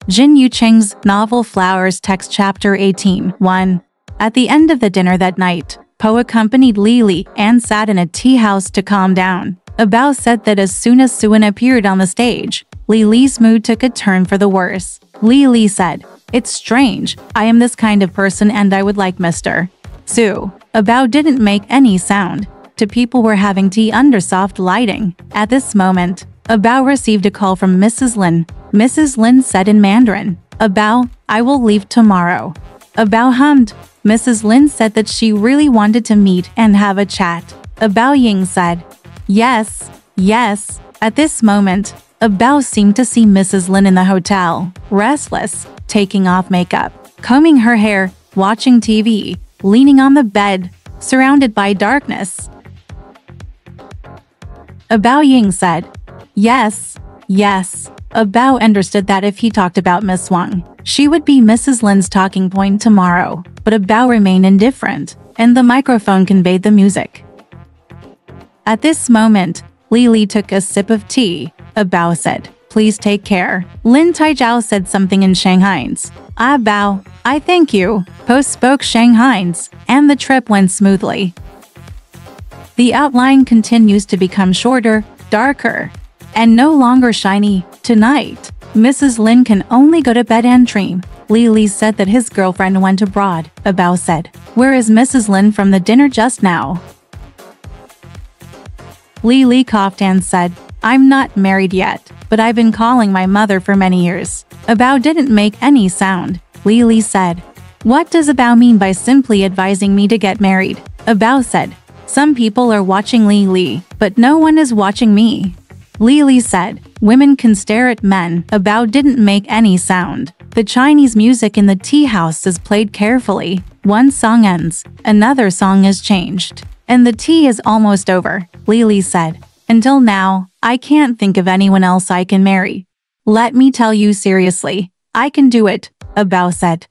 Jin Yucheng's novel Flowers text chapter 18. 1. At the end of the dinner that night, Po accompanied Lily and sat in a tea house to calm down. Bao said that as soon as Suan appeared on the stage, Lily's mood took a turn for the worse. Lily said, "It's strange, I am this kind of person and I would like Mr. Su." Bao didn't make any sound. Two people were having tea under soft lighting. At this moment, Bao received a call from Mrs. Lin. Mrs. Lin said in Mandarin, "Bao, I will leave tomorrow." Bao hummed. Mrs. Lin said that she really wanted to meet and have a chat. Bao Ying said, "Yes, yes." At this moment, Bao seemed to see Mrs. Lin in the hotel, restless, taking off makeup, combing her hair, watching TV, leaning on the bed, surrounded by darkness. Bao Ying said, "Yes, yes." Bao understood that if he talked about Miss Wang, she would be Mrs. Lin's talking point tomorrow, but Bao remained indifferent, and the microphone conveyed the music. At this moment, Lily took a sip of tea. Bao said, "Please take care." Lin Taijiao said something in Shanghai's. Bao, I thank you." Po spoke Shanghai's, and the trip went smoothly. The outline continues to become shorter, darker, and no longer shiny. Tonight, Mrs. Lin can only go to bed and dream. Lily said that his girlfriend went abroad. Bao said, "Where is Mrs. Lin from the dinner just now?" Lily coughed and said, "I'm not married yet, but I've been calling my mother for many years." Bao didn't make any sound. Lily said, "What does Bao mean by simply advising me to get married?" Bao said, "Some people are watching Lily, but no one is watching me." Lily said, "Women can stare at men." Bao didn't make any sound. The Chinese music in the tea house is played carefully. One song ends, another song is changed, and the tea is almost over. Lily said, "Until now, I can't think of anyone else I can marry." "Let me tell you seriously, I can do it," Bao said.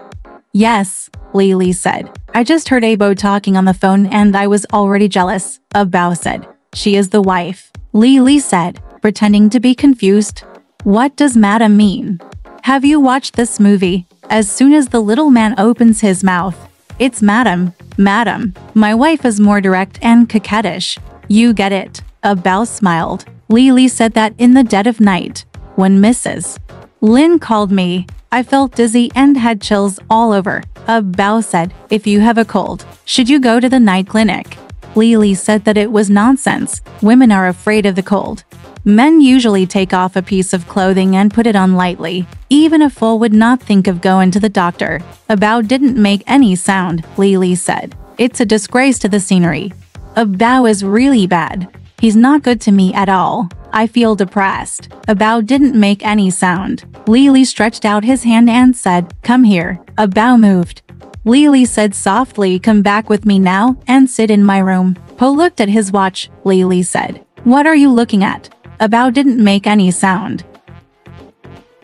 "Yes," Lily said. "I just heard Abo talking on the phone and I was already jealous," Bao said. "She is the wife." Lily said, pretending to be confused. "What does madam mean? Have you watched this movie?" As soon as the little man opens his mouth, "It's madam, madam. My wife is more direct and coquettish. You get it." Bao smiled. Lily said that in the dead of night, when Mrs. Lin called me, I felt dizzy and had chills all over. Bao said, "If you have a cold, should you go to the night clinic?" Lily said that it was nonsense. Women are afraid of the cold. Men usually take off a piece of clothing and put it on lightly. Even a fool would not think of going to the doctor. Bao didn't make any sound. Lily said, "It's a disgrace to the scenery. Bao is really bad. He's not good to me at all. I feel depressed." Bao didn't make any sound. Lily stretched out his hand and said, "Come here." Bao moved. Lily said softly, "Come back with me now and sit in my room." Po looked at his watch. Lily said, "What are you looking at?" Bao didn't make any sound.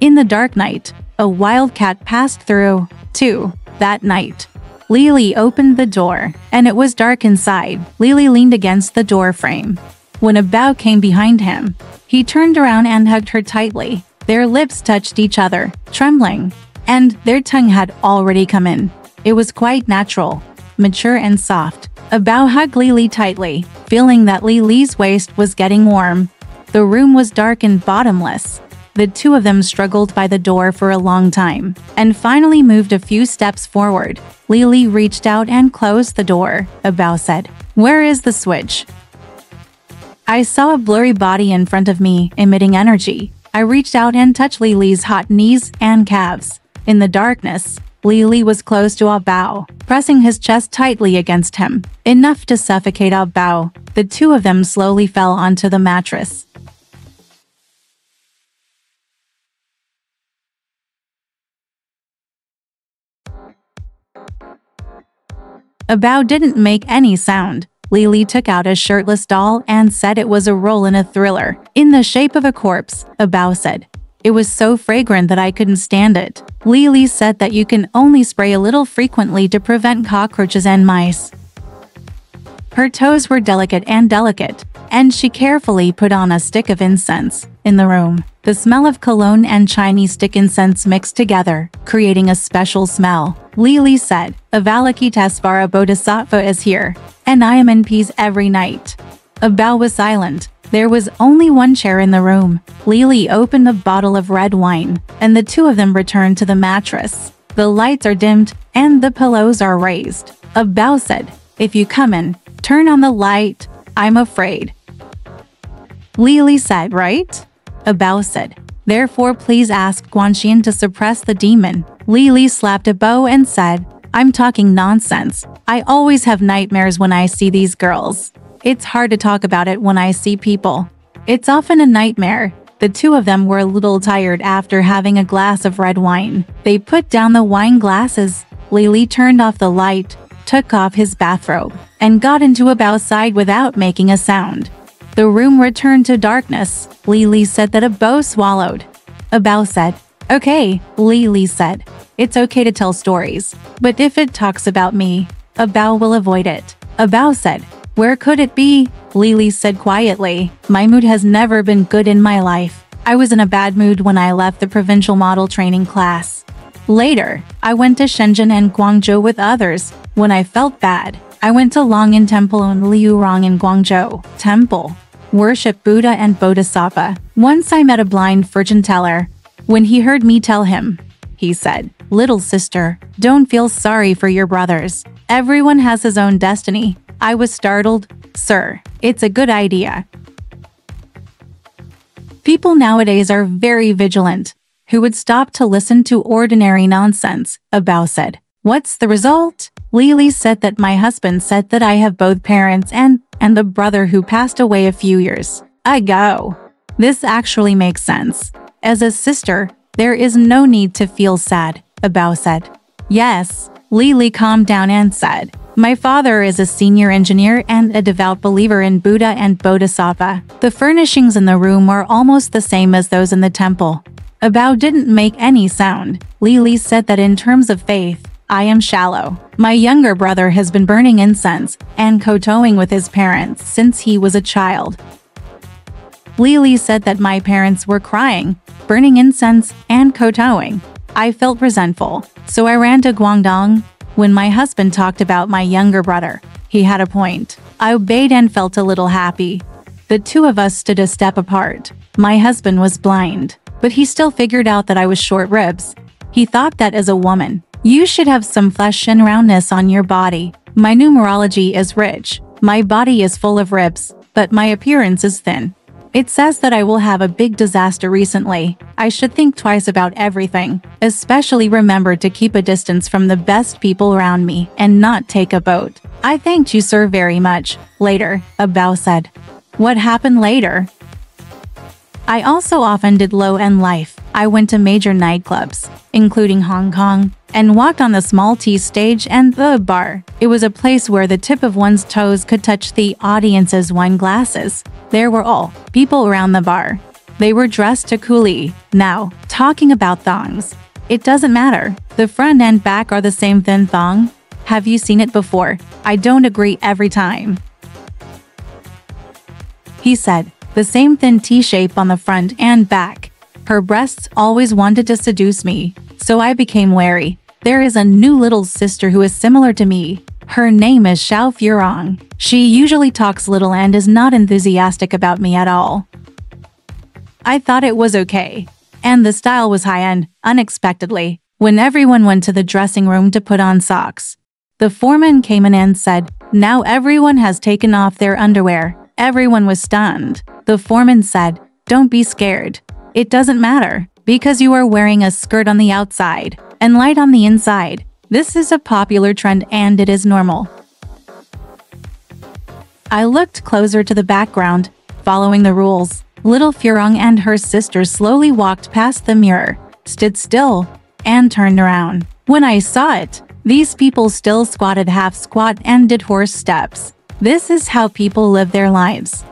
In the dark night, a wildcat passed through. 2. That night, Lily opened the door, and it was dark inside. Lily leaned against the door frame. When Bao came behind him, he turned around and hugged her tightly. Their lips touched each other, trembling, and their tongue had already come in. It was quite natural, mature and soft. Bao hugged Lily tightly, feeling that Lily's waist was getting warm. The room was dark and bottomless. The two of them struggled by the door for a long time, and finally moved a few steps forward. Lily reached out and closed the door. Bao said, "Where is the switch?" I saw a blurry body in front of me, emitting energy. I reached out and touched Lily's hot knees and calves. In the darkness, Lily was close to Bao, pressing his chest tightly against him, enough to suffocate Bao. The two of them slowly fell onto the mattress. Bao didn't make any sound. Lily took out a shirtless doll and said it was a role in a thriller, in the shape of a corpse. Bao said, "It was so fragrant that I couldn't stand it." Lily said that you can only spray a little frequently to prevent cockroaches and mice. Her toes were delicate, and she carefully put on a stick of incense. In the room, the smell of cologne and Chinese stick incense mixed together, creating a special smell. Lily said, Avalokitesvara Bodhisattva is here, and I am in peace every night. Bao was silent. There was only one chair in the room. Lily opened a bottle of red wine, and the two of them returned to the mattress. The lights are dimmed, and the pillows are raised. Bao said, if you come in, turn on the light. I'm afraid. Lily said, right? Bao said, therefore please ask Guanxian to suppress the demon. Lily slapped Bao and said, I'm talking nonsense. I always have nightmares when I see these girls. It's hard to talk about it when I see people. It's often a nightmare. The two of them were a little tired after having a glass of red wine. They put down the wine glasses. Lily turned off the light, took off his bathrobe, and got into Bao's side without making a sound. The room returned to darkness. Lily said that Bao swallowed. Bao said, okay. Lily said, it's okay to tell stories, but if it talks about me, Bao will avoid it. Bao said, where could it be? Lily said quietly, my mood has never been good in my life. I was in a bad mood when I left the provincial model training class. Later, I went to Shenzhen and Guangzhou with others. When I felt bad, I went to Longyan Temple and Liurong in Guangzhou Temple. Worship Buddha and Bodhisattva. Once I met a blind fortune teller. When he heard me tell him, he said, little sister, don't feel sorry for your brothers. Everyone has his own destiny. I was startled. Sir, it's a good idea. People nowadays are very vigilant. Who would stop to listen to ordinary nonsense? Bao said. What's the result? Lily said that my husband said that I have both parents and the brother who passed away a few years ago. This actually makes sense. As a sister, there is no need to feel sad, Bao said. Yes. Lily calmed down and said, my father is a senior engineer and a devout believer in Buddha and Bodhisattva. The furnishings in the room are almost the same as those in the temple. Bao didn't make any sound. Lily said that in terms of faith, I am shallow. My younger brother has been burning incense and kowtowing with his parents since he was a child. Lily said that my parents were crying, burning incense, and kowtowing. I felt resentful, so I ran to Guangdong. When my husband talked about my younger brother, he had a point. I obeyed and felt a little happy. The two of us stood a step apart. My husband was blind, but he still figured out that I was short ribs. He thought that as a woman, you should have some flesh and roundness on your body. My numerology is rich. My body is full of ribs, but my appearance is thin. It says that I will have a big disaster recently. I should think twice about everything, especially remember to keep a distance from the best people around me and not take a boat. I thanked you, sir, very much. Later, Bao said. What happened later? I also often did low-end life. I went to major nightclubs, including Hong Kong, and walked on the small tea stage and the bar. It was a place where the tip of one's toes could touch the audience's wine glasses. There were all people around the bar. They were dressed to coolly. Now, talking about thongs. It doesn't matter. The front and back are the same thin thong. Have you seen it before? I don't agree every time. He said, the same thin T-shape on the front and back. Her breasts always wanted to seduce me, so I became wary. There is a new little sister who is similar to me. Her name is Xiao Furong. She usually talks little and is not enthusiastic about me at all. I thought it was okay. And the style was high-end, unexpectedly, when everyone went to the dressing room to put on socks. The foreman came in and said, now everyone has taken off their underwear. Everyone was stunned. The foreman said, don't be scared. It doesn't matter, because you are wearing a skirt on the outside and light on the inside. This is a popular trend and it is normal. I looked closer to the background, following the rules. Little Furong and her sister slowly walked past the mirror, stood still, and turned around. When I saw it, these people still squatted half squat and did horse steps. This is how people live their lives.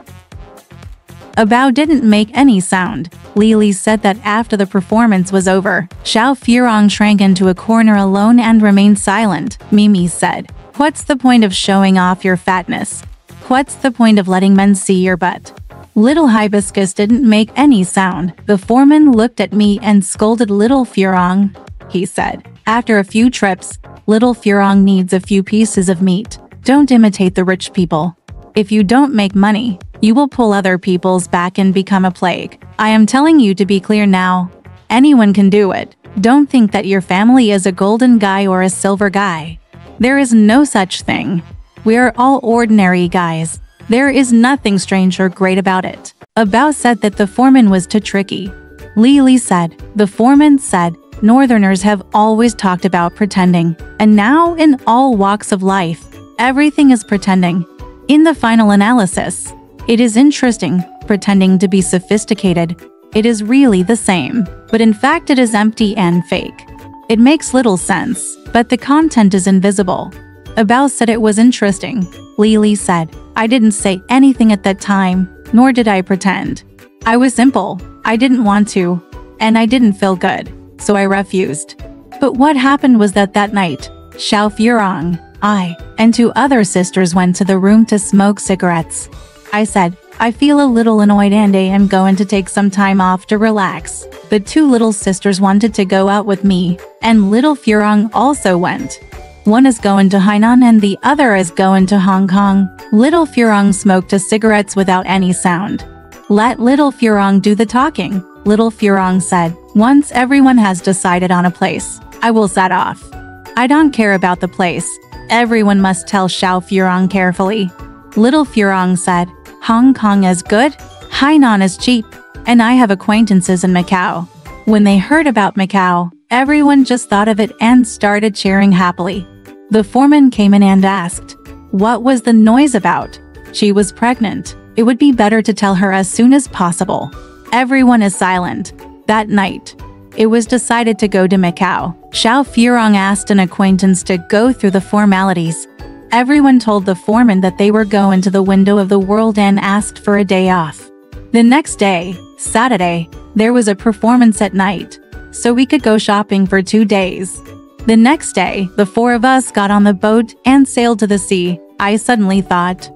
Bao didn't make any sound. Lily said that after the performance was over, Xiao Furong shrank into a corner alone and remained silent. Mimi said, what's the point of showing off your fatness? what's the point of letting men see your butt? Little Hibiscus didn't make any sound. The foreman looked at me and scolded Little Furong. He said, after a few trips, Little Furong needs a few pieces of meat. Don't imitate the rich people. If you don't make money, you will pull other people's back and become a plague. I am telling you to be clear now. Anyone can do it. Don't think that your family is a golden guy or a silver guy. There is no such thing. We are all ordinary guys. There is nothing strange or great about it. Bao said that the foreman was too tricky. Li said, the foreman said, Northerners have always talked about pretending, and now in all walks of life, everything is pretending. In the final analysis, it is interesting, pretending to be sophisticated. It is really the same, but in fact it is empty and fake. It makes little sense, but the content is invisible. Bao said it was interesting. Li said, I didn't say anything at that time, nor did I pretend. I was simple, I didn't want to, and I didn't feel good. So I refused. But what happened was that night, Xiao Furong, I, and 2 other sisters went to the room to smoke cigarettes. I said, I feel a little annoyed and I am going to take some time off to relax. The 2 little sisters wanted to go out with me, and Little Furong also went. One is going to Hainan and the other is going to Hong Kong. Little Furong smoked the cigarettes without any sound. Let Little Furong do the talking. Little Furong said, once everyone has decided on a place, I will set off. I don't care about the place. Everyone must tell Xiao Furong carefully. Little Furong said, Hong Kong is good, Hainan is cheap, and I have acquaintances in Macau. When they heard about Macau, everyone just thought of it and started cheering happily. The foreman came in and asked, what was the noise about? She was pregnant. It would be better to tell her as soon as possible. Everyone is silent. That night, it was decided to go to Macau. Xiao Furong asked an acquaintance to go through the formalities. Everyone told the foreman that they were going to the window of the world and asked for a day off. The next day, Saturday, there was a performance at night, so we could go shopping for 2 days. The next day, the 4 of us got on the boat and sailed to the sea. I suddenly thought,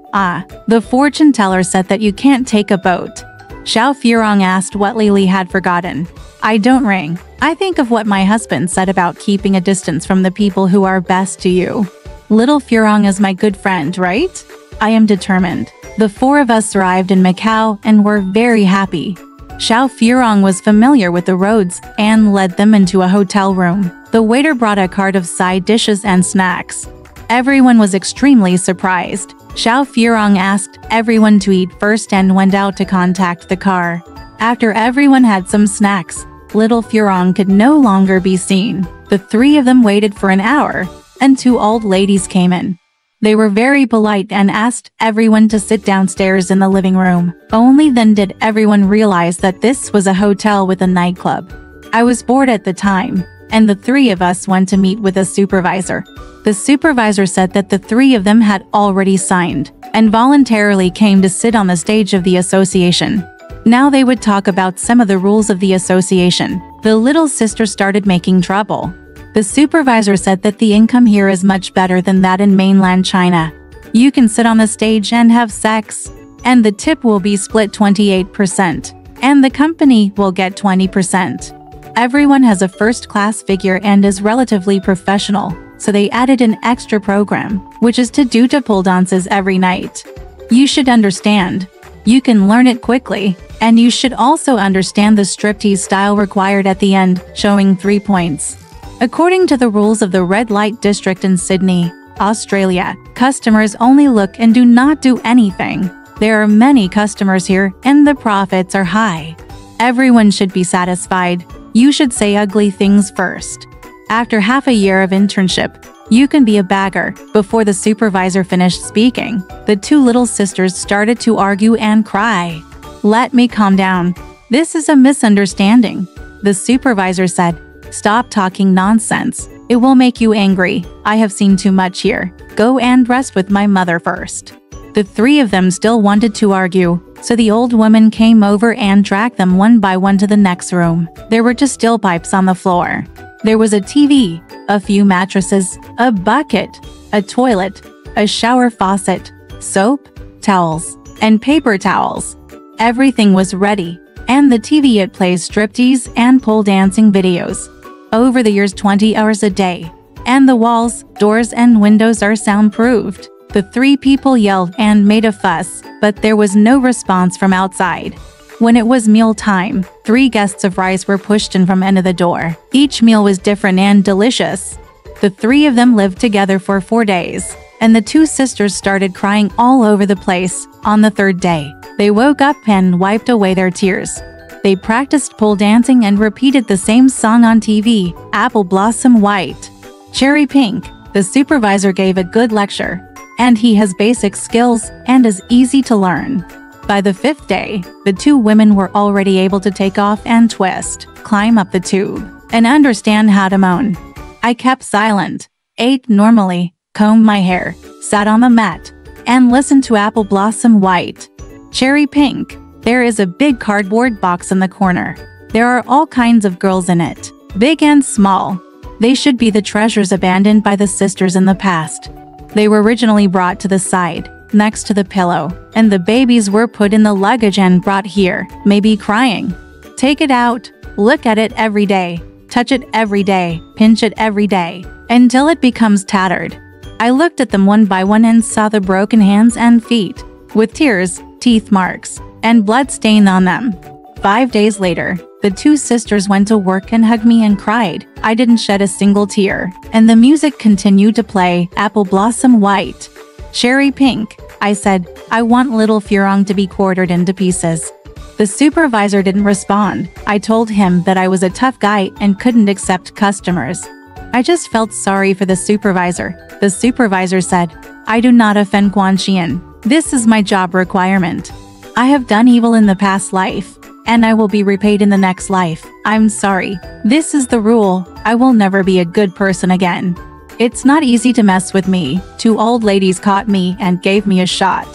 the fortune teller said that you can't take a boat. Xiao Furong asked what Lily had forgotten. I don't ring. I think of what my husband said about keeping a distance from the people who are best to you. Little Furong is my good friend, right? I am determined. The 4 of us arrived in Macau and were very happy. Xiao Furong was familiar with the roads and led them into a hotel room. The waiter brought a cart of side dishes and snacks. Everyone was extremely surprised. Xiao Furong asked everyone to eat first and went out to contact the car. After everyone had some snacks, Little Furong could no longer be seen. The 3 of them waited for an hour, and 2 old ladies came in. They were very polite and asked everyone to sit downstairs in the living room. Only then did everyone realize that this was a hotel with a nightclub. I was bored at the time, and the 3 of us went to meet with a supervisor. The supervisor said that the 3 of them had already signed and voluntarily came to sit on the stage of the association. Now they would talk about some of the rules of the association. The little sister started making trouble. The supervisor said that the income here is much better than that in mainland China. You can sit on the stage and have sex, and the tip will be split 28%, and the company will get 20%. Everyone has a first-class figure and is relatively professional, so they added an extra program, which is to do pole dances every night. You should understand. You can learn it quickly, and you should also understand the striptease style required at the end, showing 3 points. According to the rules of the red light district in Sydney, Australia, customers only look and do not do anything. There are many customers here, and the profits are high. Everyone should be satisfied. You should say ugly things first. After half a year of internship, you can be a bagger. Before the supervisor finished speaking, the 2 little sisters started to argue and cry. Let me calm down. This is a misunderstanding. The supervisor said, stop talking nonsense. It will make you angry. I have seen too much here. Go and rest with my mother first. The 3 of them still wanted to argue, so the old woman came over and dragged them one by one to the next room. There were just steel pipes on the floor. There was a TV, a few mattresses, a bucket, a toilet, a shower faucet, soap, towels, and paper towels. Everything was ready, and the TV it plays striptease and pole dancing videos. Over the years 20 hours a day. And the walls, doors and windows are soundproofed. The three people yelled and made a fuss, but there was no response from outside. When it was meal time, 3 guests of rice were pushed in from end of the door. Each meal was different and delicious. The 3 of them lived together for 4 days, and the 2 sisters started crying all over the place. On the 3rd day, they woke up and wiped away their tears. They practiced pole dancing and repeated the same song on TV, Apple Blossom White. Cherry Pink. The supervisor gave a good lecture, and he has basic skills and is easy to learn. By the 5th day, the 2 women were already able to take off and twist, climb up the tube, and understand how to moan. I kept silent, ate normally, combed my hair, sat on the mat, and listened to Apple Blossom White. Cherry Pink. There is a big cardboard box in the corner. There are all kinds of girls in it, big and small. They should be the treasures abandoned by the sisters in the past. They were originally brought to the side, next to the pillow, and the babies were put in the luggage and brought here, maybe crying. Take it out, look at it every day, touch it every day, pinch it every day, until it becomes tattered. I looked at them one by one and saw the broken hands and feet, with tears, teeth marks, and blood stain on them. 5 days later, the 2 sisters went to work and hugged me and cried. I didn't shed a single tear, and the music continued to play, Apple Blossom White. Cherry Pink. I said, I want little Furong to be quartered into pieces. The supervisor didn't respond. I told him that I was a tough guy and couldn't accept customers. I just felt sorry for the supervisor. The supervisor said, I do not offend Quan Xian. This is my job requirement. I have done evil in the past life, and I will be repaid in the next life. I'm sorry. This is the rule. I will never be a good person again. It's not easy to mess with me. 2 old ladies caught me and gave me a shot.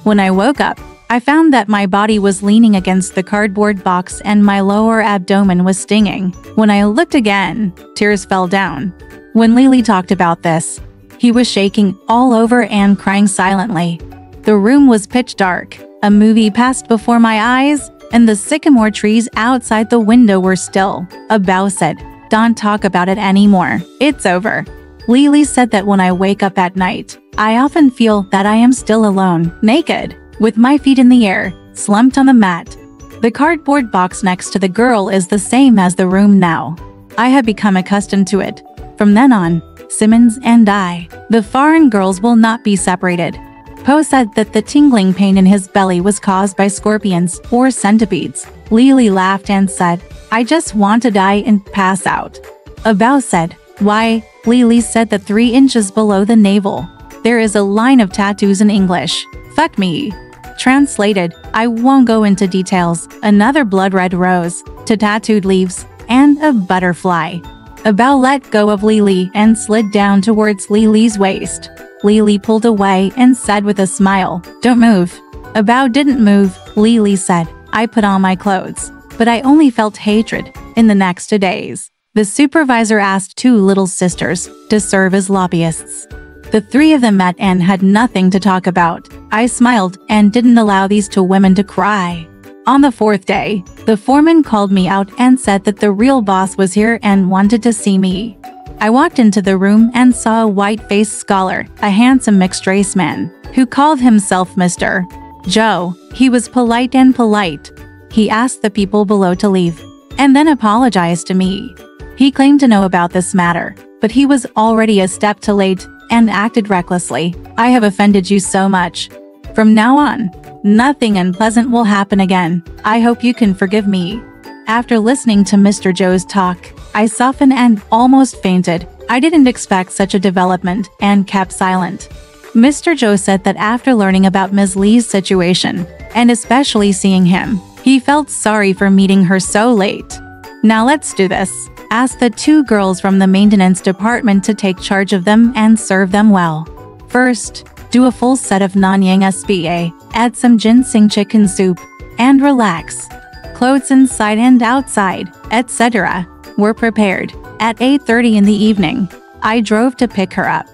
When I woke up, I found that my body was leaning against the cardboard box and my lower abdomen was stinging. When I looked again, tears fell down. When Lily talked about this, he was shaking all over and crying silently. The room was pitch dark. A movie passed before my eyes, and the sycamore trees outside the window were still. A bough said, Don't talk about it anymore. It's over. Lily said that when I wake up at night, I often feel that I am still alone, naked, with my feet in the air, slumped on the mat. The cardboard box next to the girl is the same as the room now. I have become accustomed to it. From then on, Simmons and I, the foreign girls, will not be separated. Poe said that the tingling pain in his belly was caused by scorpions or centipedes. Lily laughed and said, I just want to die and pass out. A bough said, Why? Lily said that 3 inches below the navel, there is a line of tattoos in English. Fuck me. Translated, I won't go into details. Another blood red rose, 2 tattooed leaves, and a butterfly. A bough let go of Lily and slid down towards Lily's waist. Lily pulled away and said with a smile, Don't move. A bough didn't move. Lily said, I put on my clothes, but I only felt hatred. In the next 2 days, the supervisor asked 2 little sisters to serve as lobbyists. The 3 of them met and had nothing to talk about. I smiled and didn't allow these 2 women to cry. On the 4th day, the foreman called me out and said that the real boss was here and wanted to see me. I walked into the room and saw a white-faced scholar, a handsome mixed-race man, who called himself Mr. Joe. He was polite and polite. He asked the people below to leave, and then apologized to me. He claimed to know about this matter, but he was already a step too late and acted recklessly. I have offended you so much. From now on, nothing unpleasant will happen again. I hope you can forgive me. After listening to Mr. Joe's talk, I softened and almost fainted. I didn't expect such a development and kept silent. Mr. Joe said that after learning about Ms. Lee's situation, and especially seeing him, he felt sorry for meeting her so late. Now let's do this. Ask the 2 girls from the maintenance department to take charge of them and serve them well. First, do a full set of Nanyang SPA, add some ginseng chicken soup, and relax. Clothes inside and outside, etc. were prepared. At 8:30 in the evening, I drove to pick her up.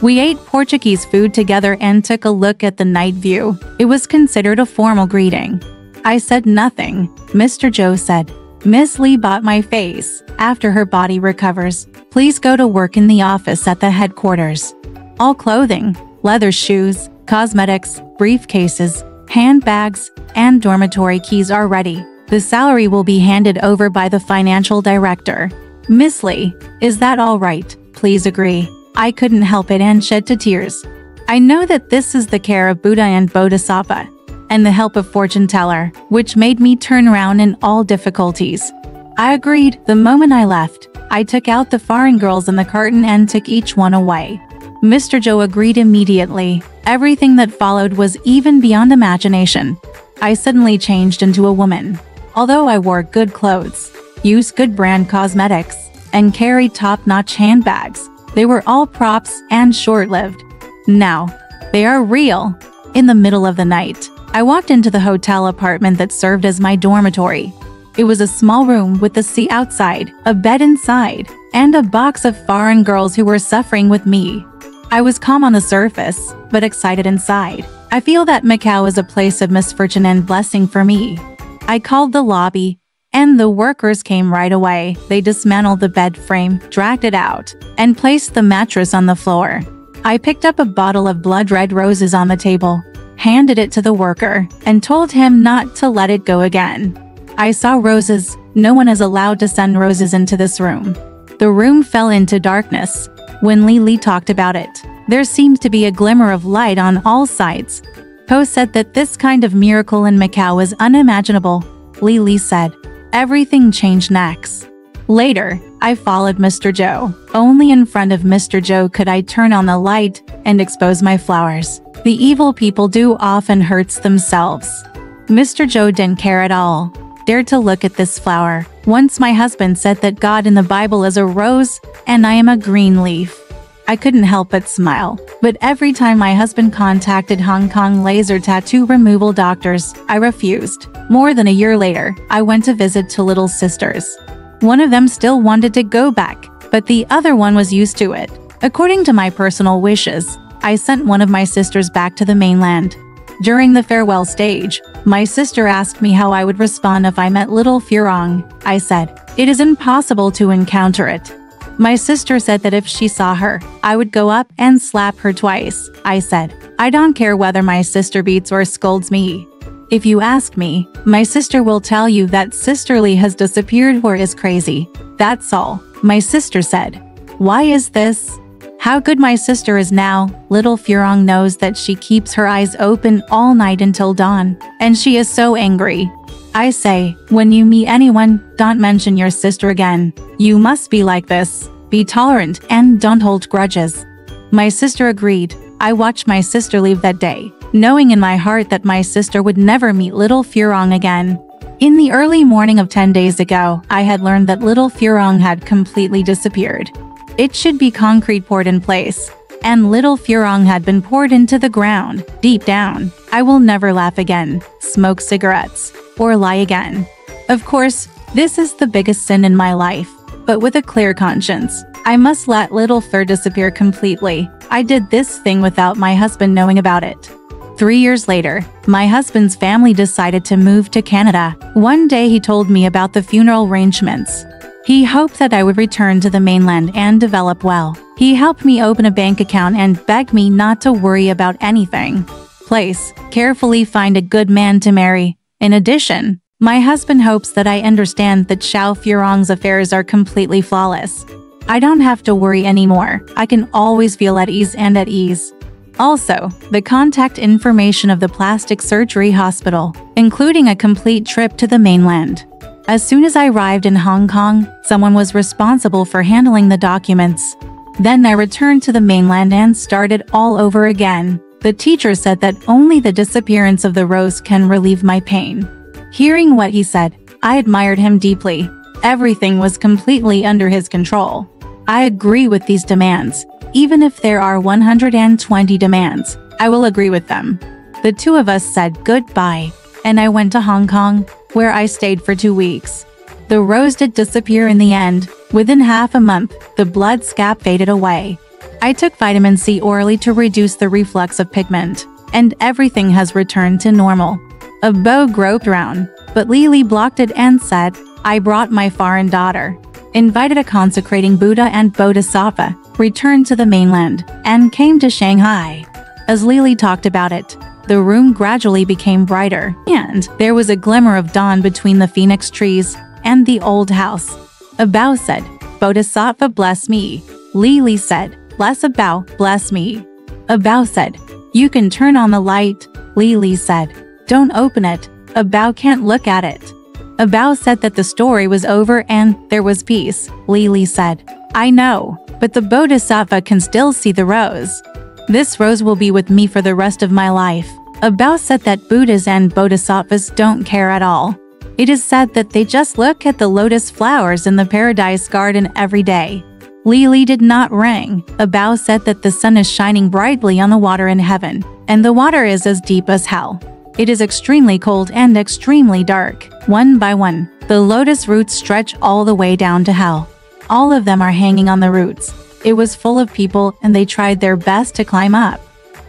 We ate Portuguese food together and took a look at the night view. It was considered a formal greeting. I said nothing. Mr. Zhou said, "Miss Li bought my face. After her body recovers, please go to work in the office at the headquarters. All clothing, leather shoes, cosmetics, briefcases, handbags, and dormitory keys are ready. The salary will be handed over by the financial director." Miss Li, is that all right? Please agree. I couldn't help it and shed to tears. I know that this is the care of Buddha and Bodhisattva, and the help of fortune teller, which made me turn around in all difficulties. I agreed. The moment I left, I took out the foreign girls in the curtain and took each one away. Mr. Zhou agreed immediately. Everything that followed was even beyond imagination. I suddenly changed into a woman. Although I wore good clothes, used good brand cosmetics, and carried top-notch handbags, they were all props and short-lived. Now, they are real. In the middle of the night, I walked into the hotel apartment that served as my dormitory. It was a small room with the sea outside, a bed inside, and a box of foreign girls who were suffering with me. I was calm on the surface, but excited inside. I feel that Macau is a place of misfortune and blessing for me. I called the lobby, and the workers came right away. They dismantled the bed frame, dragged it out, and placed the mattress on the floor. I picked up a bottle of blood-red roses on the table, handed it to the worker, and told him not to let it go again. I saw roses. No one is allowed to send roses into this room. The room fell into darkness. When Li talked about it, there seemed to be a glimmer of light on all sides. Po said that this kind of miracle in Macau was unimaginable. Li said, everything changed next. Later, I followed Mr. Zhou. Only in front of Mr. Zhou could I turn on the light and expose my flowers. The evil people do often hurts themselves. Mr. Zhou didn't care at all. Dared to look at this flower. Once my husband said that God in the Bible is a rose, and I am a green leaf. I couldn't help but smile. But every time my husband contacted Hong Kong laser tattoo removal doctors, I refused. More than a year later, I went to visit two little sisters. One of them still wanted to go back, but the other one was used to it. According to my personal wishes, I sent one of my sisters back to the mainland. During the farewell stage, my sister asked me how I would respond if I met little Furong. I said, it is impossible to encounter it. My sister said that if she saw her, I would go up and slap her twice. I said, I don't care whether my sister beats or scolds me. If you ask me, my sister will tell you that Sister Li has disappeared or is crazy. That's all. My sister said. Why is this? How good my sister is now. Little Furong knows that she keeps her eyes open all night until dawn, and she is so angry. I say, when you meet anyone, don't mention your sister again. You must be like this. Be tolerant and don't hold grudges. My sister agreed. I watched my sister leave that day, knowing in my heart that my sister would never meet little Furong again. In the early morning of 10 days ago, I had learned that little Furong had completely disappeared. It should be concrete poured in place, and little Furong had been poured into the ground, deep down. I will never laugh again, smoke cigarettes, or lie again. Of course, this is the biggest sin in my life, but with a clear conscience, I must let little Fur disappear completely. I did this thing without my husband knowing about it. 3 years later, my husband's family decided to move to Canada. One day he told me about the funeral arrangements. He hoped that I would return to the mainland and develop well. He helped me open a bank account and begged me not to worry about anything. Place, carefully find a good man to marry. In addition, my husband hopes that I understand that Xiao Furong's affairs are completely flawless. I don't have to worry anymore. I can always feel at ease and at ease. Also, the contact information of the plastic surgery hospital, including a complete trip to the mainland. As soon as I arrived in Hong Kong, someone was responsible for handling the documents. Then I returned to the mainland and started all over again. The teacher said that only the disappearance of the rose can relieve my pain. Hearing what he said, I admired him deeply. Everything was completely under his control. I agree with these demands. Even if there are 120 demands, I will agree with them. The two of us said goodbye, and I went to Hong Kong, where I stayed for 2 weeks. The rose did disappear in the end. Within half a month, the blood scab faded away. I took vitamin C orally to reduce the reflux of pigment, and everything has returned to normal. A bow groped round, but Lily blocked it and said, I brought my foreign daughter, invited a consecrating Buddha and Bodhisattva, returned to the mainland, and came to Shanghai. As Lily talked about it, the room gradually became brighter, and there was a glimmer of dawn between the phoenix trees and the old house. A bow said, Bodhisattva bless me. Lily said, bless a bow, bless me. A bow said, you can turn on the light. Lily said, don't open it. A bow can't look at it. A bow said that the story was over and there was peace. Lily said, I know, but the Bodhisattva can still see the rose. This rose will be with me for the rest of my life. A bow said that Buddhas and Bodhisattvas don't care at all. It is said that they just look at the lotus flowers in the paradise garden every day. Lily did not ring. A bow said that the sun is shining brightly on the water in heaven, and the water is as deep as hell. It is extremely cold and extremely dark. One by one, the lotus roots stretch all the way down to hell. All of them are hanging on the roots. It was full of people and they tried their best to climb up.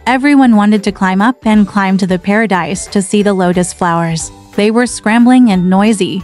Everyone wanted to climb up and climb to the paradise to see the lotus flowers. They were scrambling and noisy.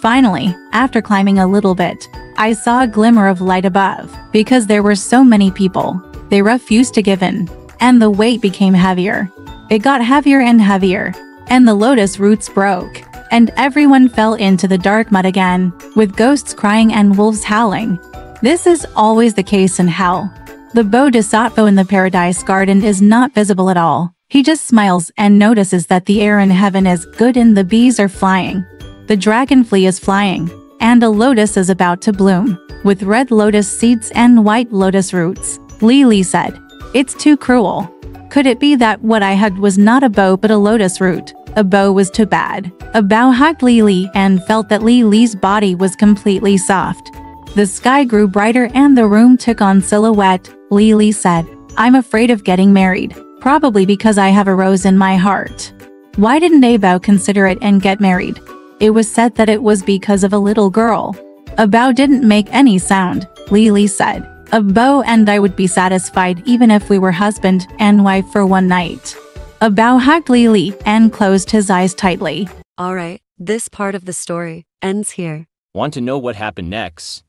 Finally, after climbing a little bit, I saw a glimmer of light above. Because there were so many people, they refused to give in, and the weight became heavier. It got heavier and heavier, and the lotus roots broke, and everyone fell into the dark mud again, with ghosts crying and wolves howling. This is always the case in hell. The Bodhisattva in the paradise garden is not visible at all. He just smiles and notices that the air in heaven is good and the bees are flying. The dragonfly is flying, and a lotus is about to bloom, with red lotus seeds and white lotus roots. Lily said, it's too cruel. Could it be that what I had was not a bow but a lotus root? A bow was too bad. A bow hugged Lily and felt that Lily's body was completely soft. The sky grew brighter and the room took on silhouette. Lily said, I'm afraid of getting married, probably because I have a rose in my heart. Why didn't a bow consider it and get married? It was said that it was because of a little girl. A bow didn't make any sound. Lily said, a bow and I would be satisfied even if we were husband and wife for one night. A bow hugged Lily and closed his eyes tightly. Alright, this part of the story ends here. Want to know what happened next?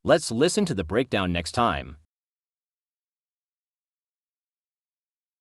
Let's listen to the breakdown next time.